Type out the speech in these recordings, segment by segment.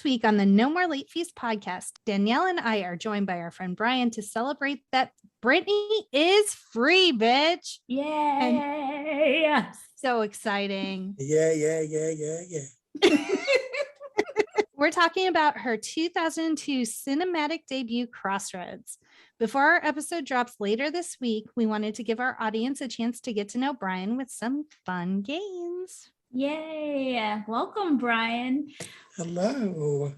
week on the No More Late Fees podcast, Danielle and I are joined by our friend Brian to celebrate that Britney is free, bitch. Yay! And so exciting. Yeah. We're talking about her 2002 cinematic debut, Crossroads. Before our episode drops later this week, we wanted to give our audience a chance to get to know Brian with some fun games. Yay! Welcome, Brian. Hello.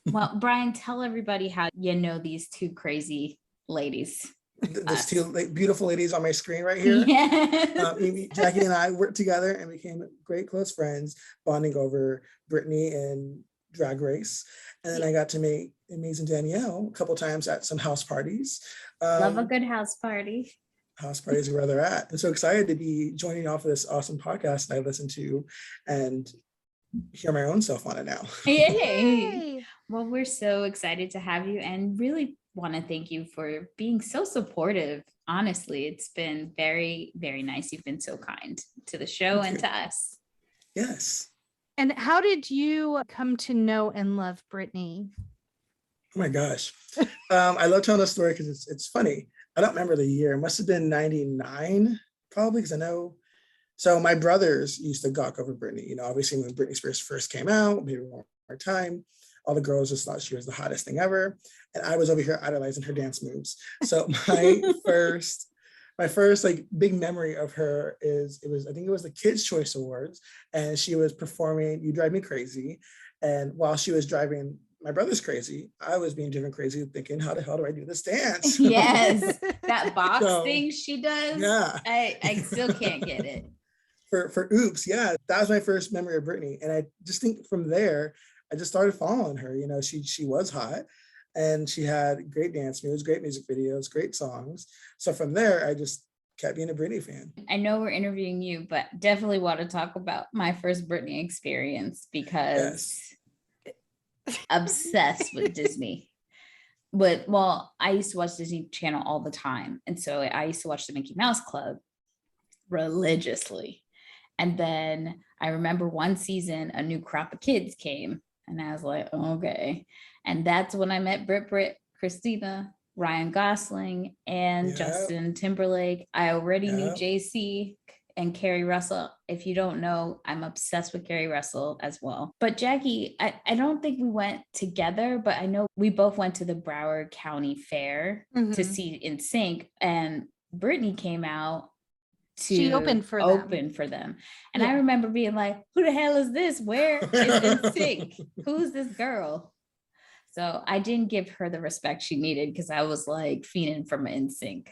Well, Brian, tell everybody how you know these two crazy ladies. Those two beautiful ladies on my screen right here. Yeah. Jackie and I worked together and became great close friends, bonding over Britney and Drag Race. And then I got to meet amazing Danielle a couple times at some house parties. Love a good house party. House parties are where they're at. I'm so excited to be joining off of this awesome podcast that I listen to and hear my own self on it now. Yay! Well, we're so excited to have you and really want to thank you for being so supportive. Honestly, it's been very, very nice. You've been so kind to the show and to us. Yes. And how did you come to know and love Britney? Oh my gosh. I love telling the story because it's funny. I don't remember the year. It must have been 99, probably, because I know. So my brothers used to gawk over Britney. You know, obviously when Britney Spears first came out, maybe one more time, all the girls just thought she was the hottest thing ever. And I was over here idolizing her dance moves. So my first like big memory of her is I think it was the Kids' Choice Awards, and she was performing You Drive Me Crazy. And while she was driving my brother's crazy, I was being driven crazy thinking, how the hell do I do this dance? Yes, that box thing she does. Yeah. I still can't get it. For Oops, yeah, that was my first memory of Britney. And I just think from there, I just started following her. You know, she was hot and she had great dance moves, great music videos, great songs. So from there, I just kept being a Britney fan. I know we're interviewing you, but definitely want to talk about my first Britney experience because obsessed with Disney. But I used to watch Disney Channel all the time. And so I used to watch the Mickey Mouse Club religiously. And then I remember one season, a new crop of kids came and I was like, okay. And that's when I met Brit, Christina, Ryan Gosling, and Justin Timberlake. I already knew JC and Carrie Russell. If you don't know, I'm obsessed with Carrie Russell as well. But Jackie, I don't think we went together, but I know we both went to the Broward County Fair to see NSYNC, and Britney came out. She opened for them. And I remember being like, who the hell is this? Where is NSYNC? Who's this girl? So I didn't give her the respect she needed because I was like fiending from NSYNC.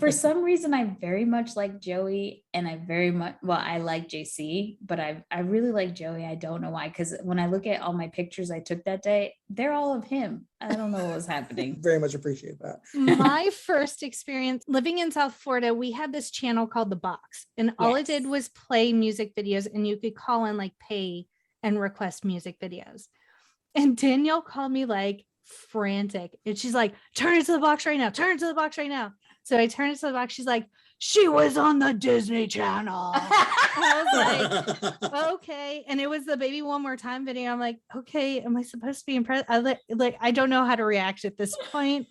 For some reason, I very much like Joey, and I like JC, but I really like Joey. I don't know why, because when I look at all my pictures I took that day, they're all of him. I don't know what was happening. Very much appreciate that. My first experience living in South Florida, we had this channel called The Box, and all it did was play music videos, and you could call in, like, pay and request music videos. And Danielle called me like frantic, and she's like, turn it to the box right now, so I turned it to the box. She's like, she was on the Disney Channel. I was like, okay. And it was the Baby One More Time video. I'm like, okay, am I supposed to be impressed? I don't know how to react at this point,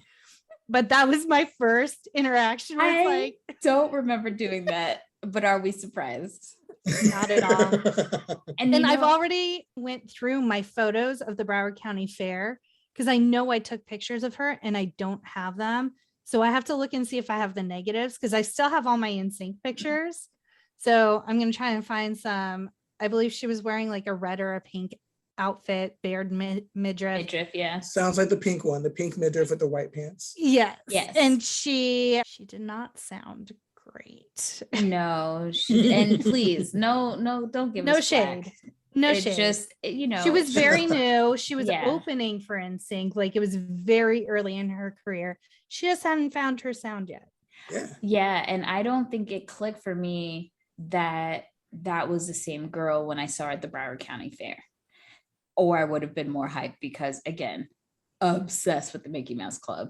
but that was my first interaction. I don't remember doing that, but are we surprised? Not at all. And then I've already went through my photos of the Broward County Fair, because I know I took pictures of her and I don't have them. So I have to look and see if I have the negatives, because I still have all my NSYNC pictures. So I'm going to try and find some. I believe she was wearing like a red or a pink outfit, bared midriff. Yeah. Sounds like the pink one, the pink midriff with the white pants. Yes. And she did not sound great. No, and please, no, don't give us shade. Flack. No it's shade. Just, you know, she was very new. She was opening for NSYNC. Like, it was very early in her career. She just hadn't found her sound yet. Yeah. And I don't think it clicked for me that was the same girl when I saw her at the Broward County Fair, or I would have been more hyped because, again, obsessed with the Mickey Mouse Club.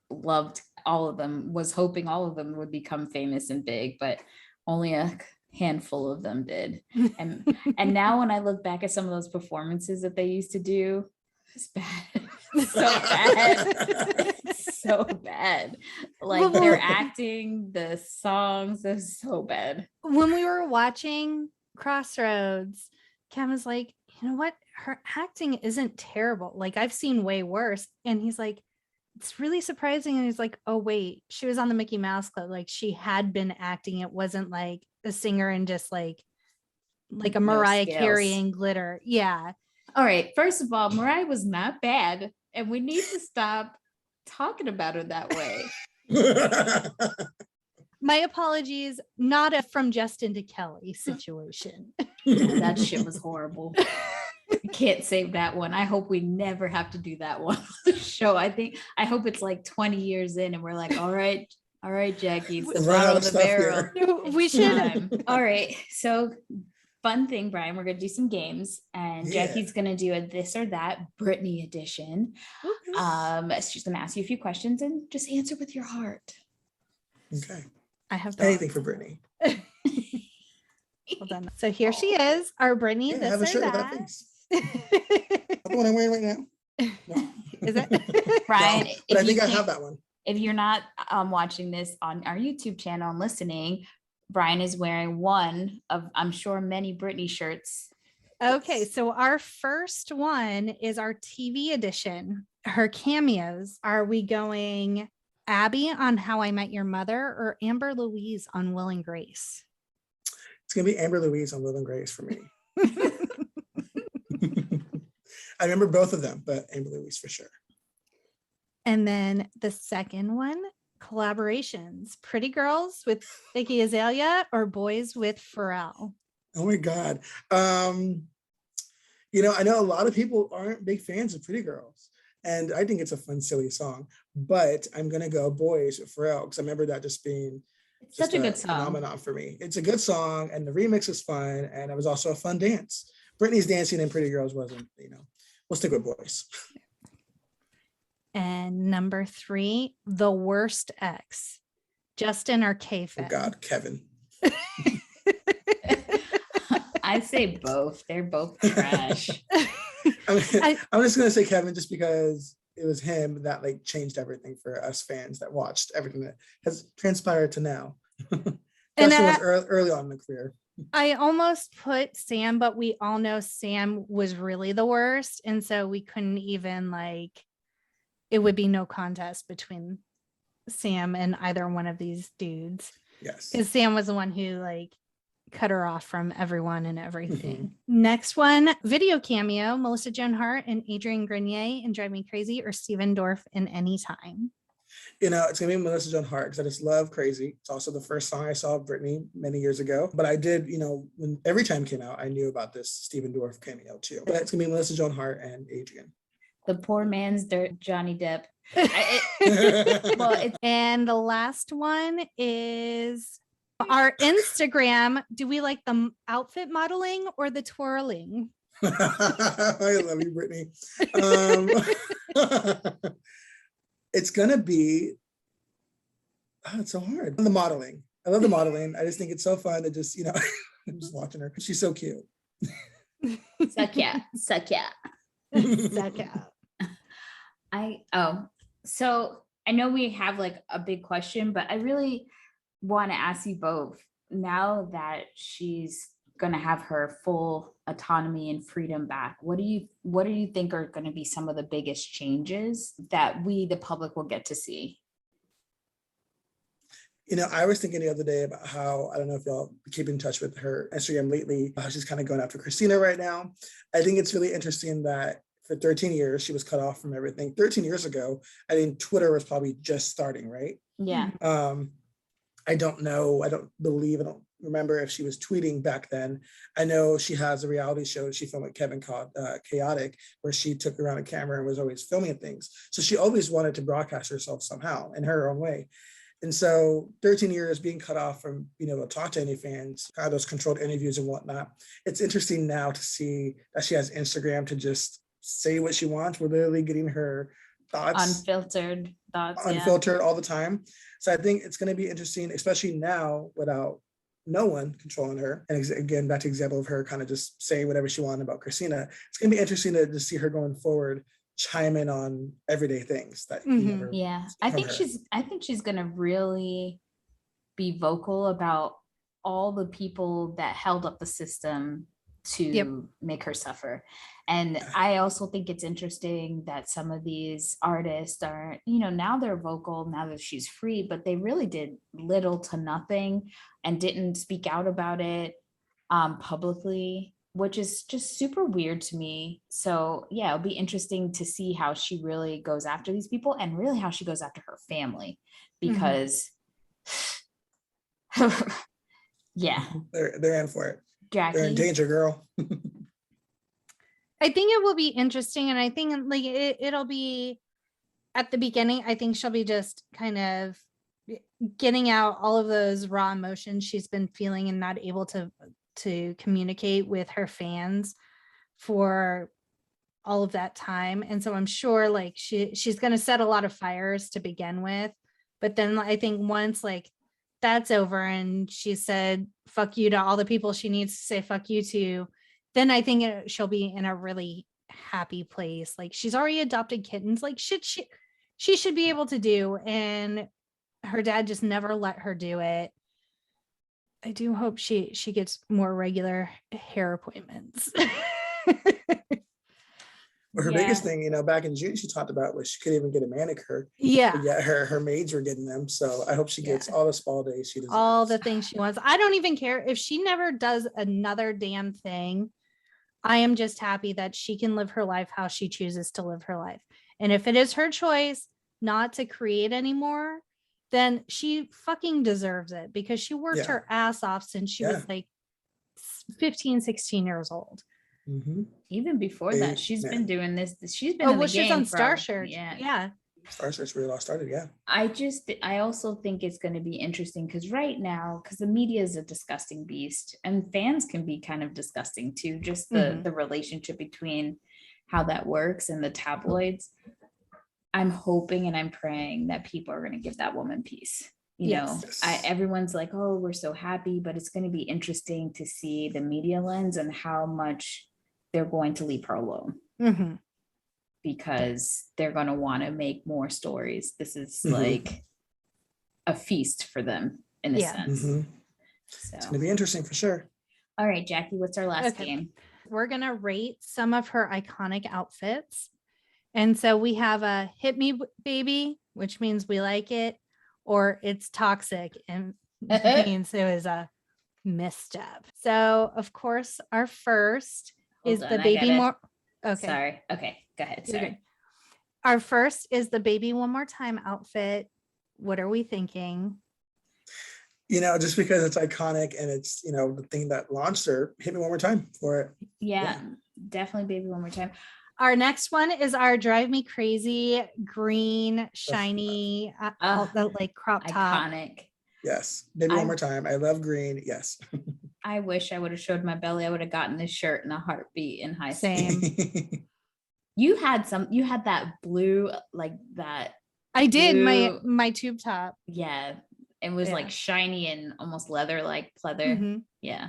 Loved all of them, was hoping all of them would become famous and big, but only a handful of them did. And now when I look back at some of those performances that they used to do, it's bad. So bad. It's so bad. Like their acting, the songs, they're so bad. When we were watching Crossroads, Cam was like, you know what? Her acting isn't terrible. Like I've seen way worse. And he's like, it's really surprising. And he's like, oh, wait, she was on the Mickey Mouse Club. Like she had been acting. It wasn't like a singer and just like a Mariah Carey and glitter. Yeah. All right. First of all, Mariah was not bad. And we need to stop talking about her that way. My apologies, not a from Justin to Kelly situation. That shit was horrible. I can't save that one. I hope we never have to do that one on the show. I hope it's like 20 years in and we're like, all right, Jackie, it's the bottom of the barrel. We should. All right. So fun thing, Brian, we're going to do some games and Jackie's going to do a this or that Britney edition. She's going to ask you a few questions and just answer with your heart. Okay. I have anything for Britney. Hold on. So here she is, our Britney. Yeah, this I have a shirt or with that. that face. The one I'm wearing right now. No. Is it? Brian, no, but I think I have that one. If you're not watching this on our YouTube channel and listening, Brian is wearing one of, I'm sure, many Britney shirts. Okay, so our first one is our TV edition. Her cameos. Are we going Abby on How I Met Your Mother or Amber Louise on Will and Grace? It's gonna be Amber Louise on Will and Grace for me. I remember both of them, but Amber Louise for sure. And then the second one, collaborations. Pretty Girls with Iggy Azalea or Boys with Pharrell? Oh my God. You know, I know a lot of people aren't big fans of Pretty Girls. And I think it's a fun, silly song. But I'm going to go Boys with Pharrell because I remember that just being such a good song. Phenomenon for me. It's a good song and the remix is fun. And it was also a fun dance. Britney's dancing in Pretty Girls wasn't, you know, we'll stick with Boys. And number 3, the worst ex. Justin or K-Fed? Oh God, Kevin. I say both. They're both trash. I'm just gonna say Kevin just because it was him that like changed everything for us fans that watched everything that has transpired to now. Justin was early on in the career. I almost put Sam, but we all know Sam was really the worst. And so we couldn't even it would be no contest between Sam and either one of these dudes. Yes. Because Sam was the one who cut her off from everyone and everything. Next one, video cameo, Melissa Joan Hart and Adrian Grenier in Drive Me Crazy or Steven Dorff in Anytime? You know, it's gonna be Melissa Joan Hart because I just love Crazy. It's also the first song I saw of Britney many years ago. But I did, you know, when Every Time came out, I knew about this Steven Dorff cameo too. But it's gonna be Melissa Joan Hart and Adrian. The poor man's Johnny Depp. And the last one is our Instagram. Do we like the outfit modeling or the twirling? I love you, Britney. It's gonna be, it's so hard. The modeling. I love the modeling. I just think it's so fun to just, you know, I'm just watching her. She's so cute. Suck yeah. Suck out. So I know we have a big question, but I really want to ask you both, now that she's going to have her full autonomy and freedom back, what do you think are going to be some of the biggest changes that we, the public, will get to see? You know, I was thinking the other day about how, I don't know if y'all keep in touch with her Instagram lately, how she's kind of going after Christina right now. I think it's really interesting that for 13 years, she was cut off from everything. 13 years ago, I think Twitter was probably just starting, right? Yeah. I don't remember if she was tweeting back then. I know she has a reality show she filmed with Kevin called Chaotic, where she took around a camera and was always filming things. So she always wanted to broadcast herself somehow in her own way. And so 13 years being cut off from being able to talk to any fans, kind of those controlled interviews and whatnot. It's interesting now to see that she has Instagram to just say what she wants. We're literally getting her thoughts. Unfiltered thoughts. Unfiltered all the time. So I think it's going to be interesting, especially now without no one controlling her. And again, back to example of her kind of just saying whatever she wanted about Christina. It's going to be interesting to see her going forward chime in on everyday things that you never. Yeah, I think she's going to really be vocal about all the people that held up the system to make her suffer. And I also think it's interesting that some of these artists are, now they're vocal now that she's free, but they really did little to nothing and didn't speak out about it publicly, which is just super weird to me. So yeah, it'll be interesting to see how she really goes after these people and really how she goes after her family, because yeah, they're in for it. Jackie, they're in danger, girl. I think it will be interesting, and I think like it'll be at the beginning. I think she'll be just kind of getting out all of those raw emotions she's been feeling and not able to communicate with her fans for all of that time. And so I'm sure like she's going to set a lot of fires to begin with, but then I think once like that's over and she said fuck you to all the people she needs to say fuck you to, then I think she'll be in a really happy place. Like she's already adopted kittens, like shit she should be able to do, and her dad just never let her do it. I do hope she gets more regular hair appointments. Her biggest thing, back in June, she talked about was she couldn't even get a manicure. Yeah. Yeah, her maids were getting them. So I hope she gets all the spa days she deserves. All the things she wants. I don't even care if she never does another damn thing. I am just happy that she can live her life how she chooses to live her life. And if it is her choice not to create anymore, then she fucking deserves it, because she worked her ass off since she was like 15, 16 years old. Mm-hmm. Even before that, she's been doing this. She's been in the game she's on Star Search. Yeah. Star Search really all started. Yeah. I also think it's going to be interesting because right now, because the media is a disgusting beast and fans can be kind of disgusting too. Just the relationship between how that works and the tabloids. I'm hoping and I'm praying that people are going to give that woman peace. Everyone's like, oh, we're so happy, but it's going to be interesting to see the media lens and how much they're going to leave her alone. Because they're going to want to make more stories. This is like a feast for them in a sense. So it's going to be interesting for sure. All right, Jackie, what's our last game? We're going to rate some of her iconic outfits. And so we have a hit me baby, which means we like it, or it's toxic and means it was a misstep. So of course our first is the baby more. Okay. Sorry. Okay. Go ahead. Sorry. Okay. Our first is the baby one more time outfit. What are we thinking? Just because it's iconic and it's, the thing that launched her, hit me one more time for it. Yeah, definitely baby one more time. Our next one is our drive me crazy green, shiny, like crop top. Iconic. Yes. Baby one more time. I love green. Yes. I wish I would have showed my belly. I would have gotten this shirt in a heartbeat in high school. Same. You had that blue, like that. I did blue, my tube top. Yeah. It was like shiny and almost leather-like pleather. Yeah.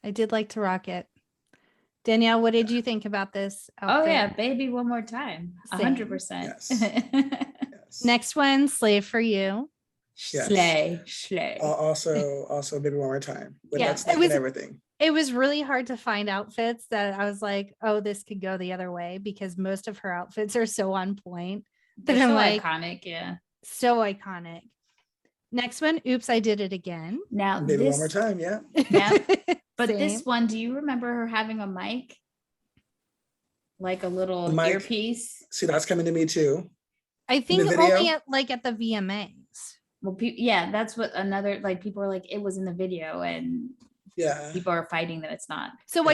I did like to rock it. Danielle, what did you think about this outfit? Oh yeah, baby one more time. 100%. Yes. Next one, slave for you. Yes. Slay. Also baby one more time. It was everything. It was really hard to find outfits that I was like, oh, this could go the other way, because most of her outfits are so on point. They're so iconic, yeah. So iconic. Next one, oops, I did it again. Now baby one more time, yeah. But this one, do you remember her having a mic? Like a little earpiece? See, that's coming to me too. I think only at the VMAs. Well, that's what people are like, it was in the video, and people are fighting that it's not. So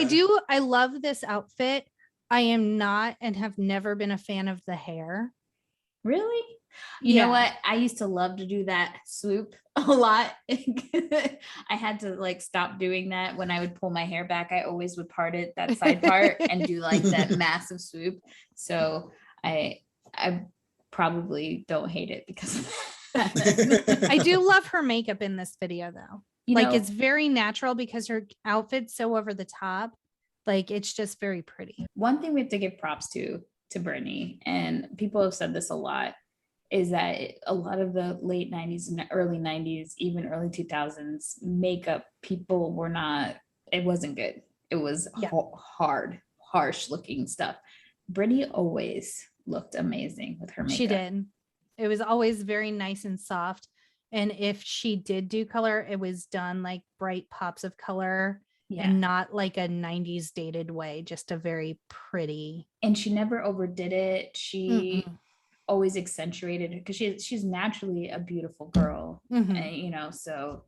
I love this outfit. I am not and have never been a fan of the hair. Really? You know what? I used to love to do that swoop a lot. I had to stop doing that when I would pull my hair back. I always would part it, that side part, and do that massive swoop. So I probably don't hate it because of that. I do love her makeup in this video though. Like it's very natural because her outfit's so over the top. Like it's just very pretty. One thing we have to give props to Britney, and people have said this a lot, is that a lot of the late 90s and early 90s, even early 2000s, makeup people were not, it wasn't good. It was hard, harsh looking stuff. Britney always looked amazing with her makeup. She did. It was always very nice and soft. And if she did do color, it was done like bright pops of color and not like a 90s dated way, just a very pretty. And she never overdid it. She always accentuated it because she's naturally a beautiful girl, and, you know, so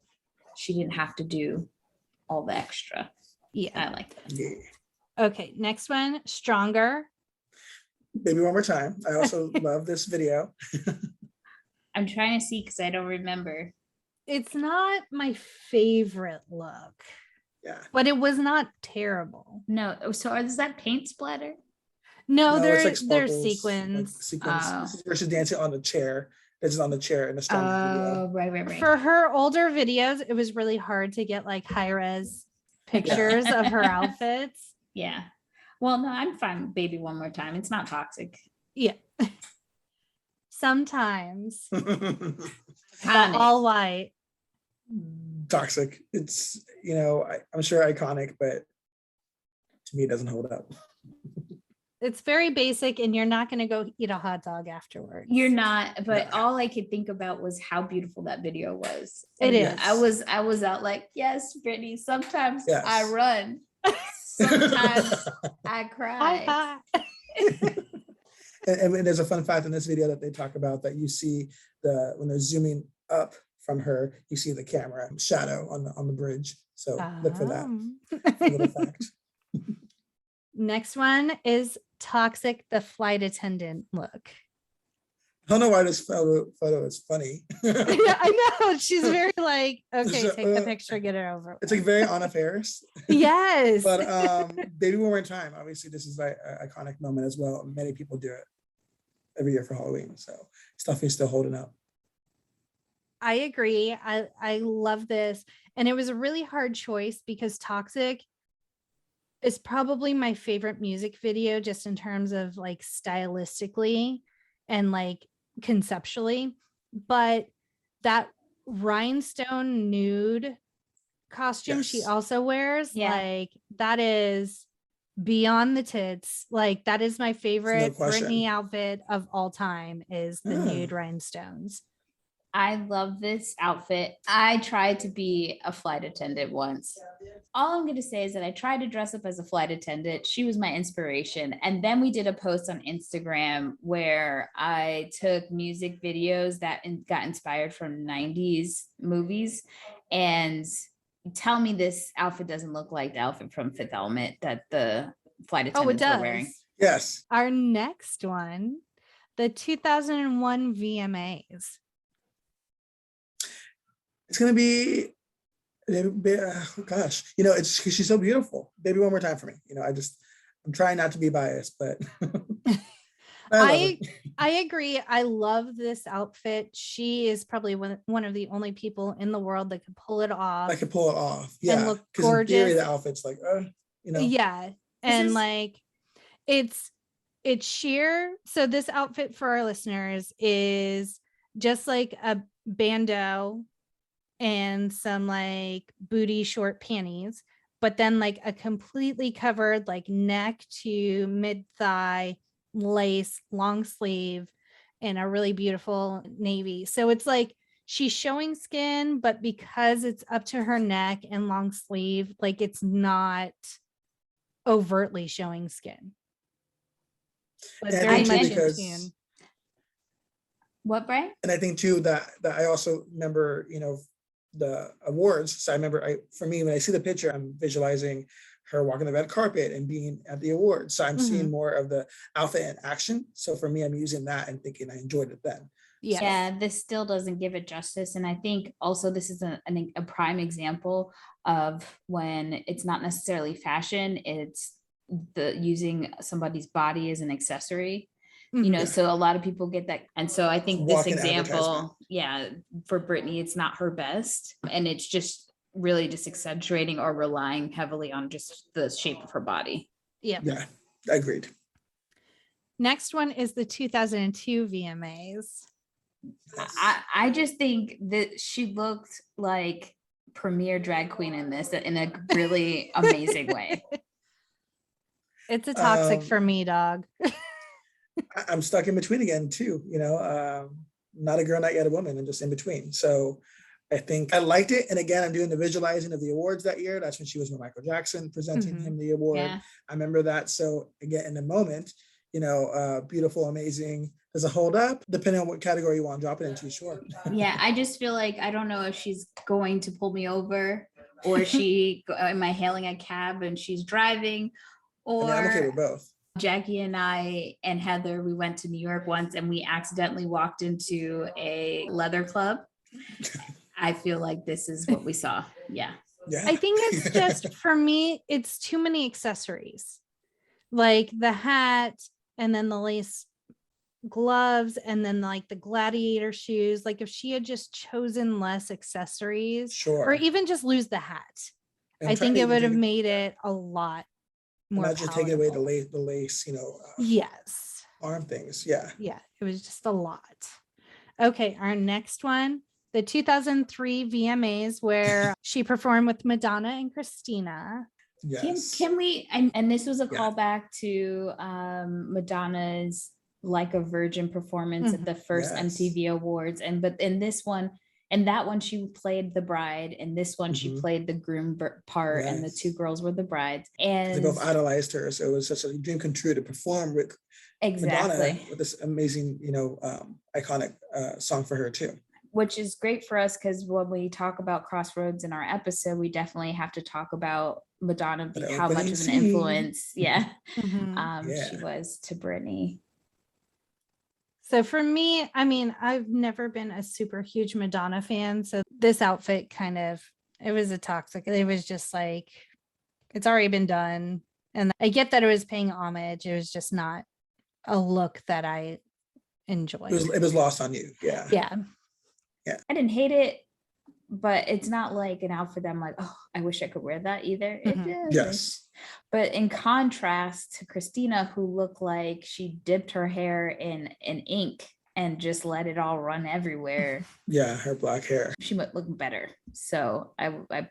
she didn't have to do all the extra. Yeah, I like that. Yeah. Okay, next one, Stronger. Baby One More Time. I also love this video. I'm trying to see because I don't remember. It's not my favorite look. Yeah. But it was not terrible. No. So is that paint splatter? No, they're like sequins. Like sequins. This is she's dancing on the chair. This is on the chair in the video. Right. For her older videos, it was really hard to get like high res pictures of her outfits. Yeah. Well, no, I'm fine with Baby One More Time. It's not toxic. Yeah. Sometimes. All white. Toxic. It's, you know, I'm sure iconic, but to me it doesn't hold up. It's very basic, and you're not going to go eat a hot dog afterwards. You're not, but all I could think about was how beautiful that video was. It is. I was out like, yes, Britney, sometimes I run. Sometimes I cry. And there's a fun fact in this video that they talk about that you see when they're zooming up from her, you see the camera shadow on the bridge. So look for that. A little fact. Next one is Toxic, the flight attendant look. I don't know why this photo is funny. Yeah, I know. She's very like, okay, take the picture, get it over. It's like very Anna Faris. Yes. But Baby One More Time, obviously this is an iconic moment as well. Many people do it every year for Halloween. So stuff is still holding up. I agree. I love this. And it was a really hard choice because Toxic is probably my favorite music video, just in terms of like stylistically and like conceptually. But that rhinestone nude costume she also wears, like that is beyond the tits. Like that is my favorite Britney outfit of all time, is the nude rhinestones. I love this outfit. I tried to be a flight attendant once. All I'm going to say is that I tried to dress up as a flight attendant. She was my inspiration. And then we did a post on Instagram where I took music videos that got inspired from 90s movies. And tell me this outfit doesn't look like the outfit from Fifth Element that the flight attendants were wearing. Yes. Our next one, the 2001 VMAs. It's going to be, gosh, you know, it's because she's so beautiful. Baby One More Time for me. You know, I'm trying not to be biased, but I agree. I love this outfit. She is probably one of the only people in the world that could pull it off. Yeah. And look gorgeous. In theory, the outfit's like, you know. Yeah. And like, it's sheer. So this outfit for our listeners is just like a bandeau and some like booty short panties, but then like a completely covered like neck to mid thigh lace long sleeve and a really beautiful navy. So it's like she's showing skin, but because it's up to her neck and long sleeve, like it's not overtly showing skin. But very much in tune. What, Brian? And I think too that I also remember, you know, the awards. So I remember for me, when I see the picture, I'm visualizing her walking the red carpet and being at the awards. So I'm seeing more of the outfit in action. So for me, I'm using that and thinking I enjoyed it then. Yes. Yeah, this still doesn't give it justice. And I think also this is a prime example of when it's not necessarily fashion, it's using somebody's body as an accessory. You know, so a lot of people get that. And so I think this example, for Britney, it's not her best. And it's just really just accentuating or relying heavily on just the shape of her body. Yeah. Yeah, agreed. Next one is the 2002 VMAs. I just think that she looked like premier drag queen in this in a really amazing way. It's a toxic for me, dog. I'm stuck in between again too, not a girl, not yet a woman, and just in between. So I think I liked it. And again, I'm doing the visualizing of the awards that year. That's when she was with Michael Jackson presenting him the award. Yeah. I remember that. So again, in the moment, beautiful, amazing. Does it hold up? Depending on what category you want to drop it into, sure. Yeah, I just feel like I don't know if she's going to pull me over, or am I hailing a cab and she's driving, or I'm okay with both. Jackie and I and Heather, we went to New York once and we accidentally walked into a leather club. I feel like this is what we saw. Yeah. I think it's just, for me, it's too many accessories, like the hat and then the lace gloves and then like the gladiator shoes. Like if she had just chosen less accessories, sure, or even just lose the hat, I think it would have made it a lot more not just taking away the lace, yes, arm things. Yeah, it was just a lot. Okay, our next one, the 2003 VMAs, where she performed with Madonna and Christina. Yes. Can we, and this was a callback to Madonna's Like a Virgin performance at the first MTV Awards. But in this one, and that one she played the bride, and this one she played the groom part, and the two girls were the brides. And they both idolized her, so it was such a dream come true to perform with Madonna with this amazing, iconic song for her too. Which is great for us, because when we talk about Crossroads in our episode, we definitely have to talk about Madonna, how much of an influence she was to Britney. So for me, I mean, I've never been a super huge Madonna fan. So this outfit it was a toxic. It was just like, it's already been done. And I get that it was paying homage. It was just not a look that I enjoyed. It was lost on you. Yeah. Yeah. I didn't hate it, but it's not like an outfit that I'm like, oh, I wish I could wear that either. Yes. But in contrast to Christina, who looked like she dipped her hair in ink and just let it all run everywhere. Yeah, her black hair. She might look better. So I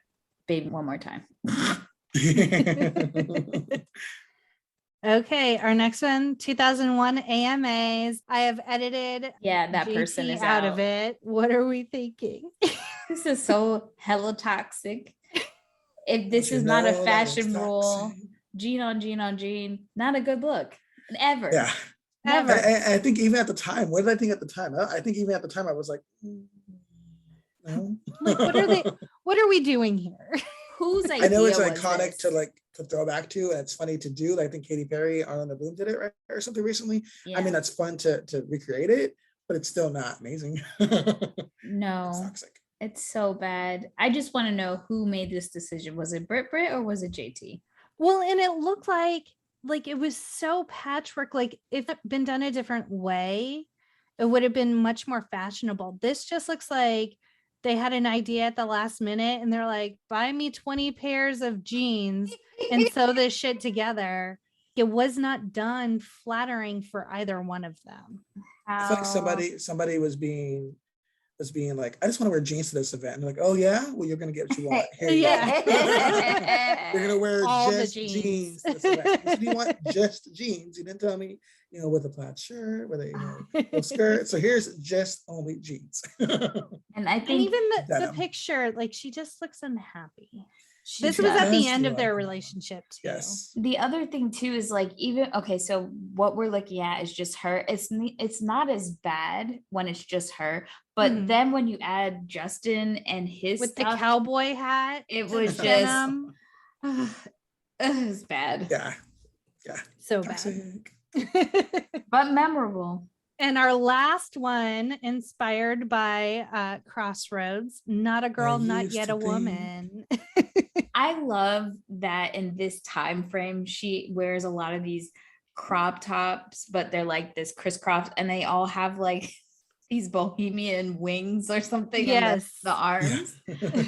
baby one more time. Okay, our next one, 2001 AMAs. I have edited that JT person is out of it. What are we thinking? This is so hella toxic. If this is not a fashion rule, jean on jean on jean, not a good look ever. Yeah, ever. I think even at the time, what did I think at the time? I think even at the time I was like, no. Like, what are we doing here? Whose idea? I know it's iconic to throw back to, and it's funny to do. I think Katy Perry, Orlando Bloom did it, right, or something recently. Yeah. I mean, that's fun to recreate it, but it's still not amazing. No, it's toxic. It's so bad. I just want to know who made this decision. Was it Brit or was it JT? Well, and it looked like it was so patchwork. Like if it had been done a different way, it would have been much more fashionable. This just looks like they had an idea at the last minute and they're like, buy me 20 pairs of jeans and sew this shit together. It was not done flattering for either one of them. I feel like somebody was being like, I just want to wear jeans to this event. And they're like, oh yeah, well, you're gonna get what you want. Here you go. You're gonna wear all just jeans to this event. So you want just jeans. You didn't tell me, with a plaid shirt, with a skirt. So here's just only jeans. And I think even the picture, like she just looks unhappy. This was at the end of their relationship too. Yes. The other thing too is so what we're looking at is just her. It's not as bad when it's just her, but then when you add Justin and his with stuff, the cowboy hat, it was just it was bad. Yeah. So bad. But memorable. And our last one, inspired by Crossroads, Not a Girl, Not Yet a Woman. I love that in this time frame, she wears a lot of these crop tops, but they're like this crisscross, and they all have like these bohemian wings or something. Yes. The arms.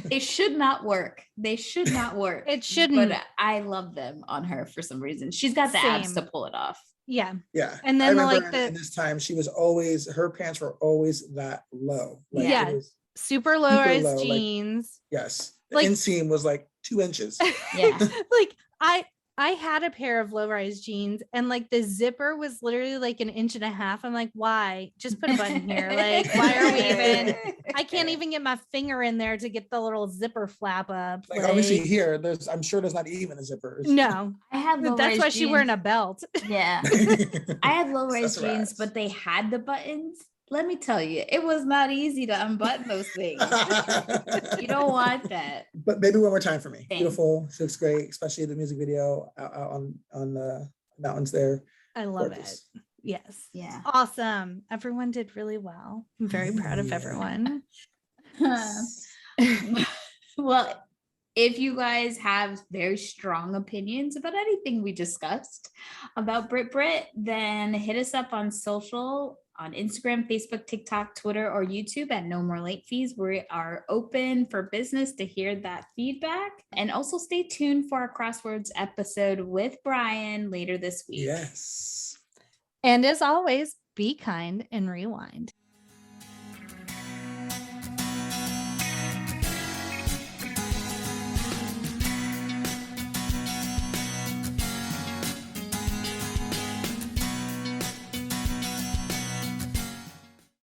They should not work. They should not work. It shouldn't. But I love them on her for some reason. She's got the abs to pull it off. Yeah. Yeah. And I then remember in this time, her pants were always that low. Like, yeah. Super low rise jeans. Like, yes. The inseam was like 2 inches. Yeah. Like I had a pair of low-rise jeans and like the zipper was literally like 1.5 inches. I'm like, why? Just put a button here. Like, why are we even? I can't even get my finger in there to get the little zipper flap up. Like obviously here, I'm sure there's not even a zipper. No, I had that's why she's wearing a belt. Yeah, I had low-rise jeans, but they had the buttons. Let me tell you, it was not easy to unbutton those things. You don't want that. But baby, one more time for me. Thanks. Beautiful. She looks great, especially the music video out on the mountains there. I love it. Yes. Yeah. Awesome. Everyone did really well. I'm very proud of everyone. Well, if you guys have very strong opinions about anything we discussed about Brit, then hit us up on social, on Instagram, Facebook, TikTok, Twitter, or YouTube at No More Late Fees. We are open for business to hear that feedback. And also stay tuned for our Crossroads episode with Brian later this week. Yes. And as always, be kind and rewind.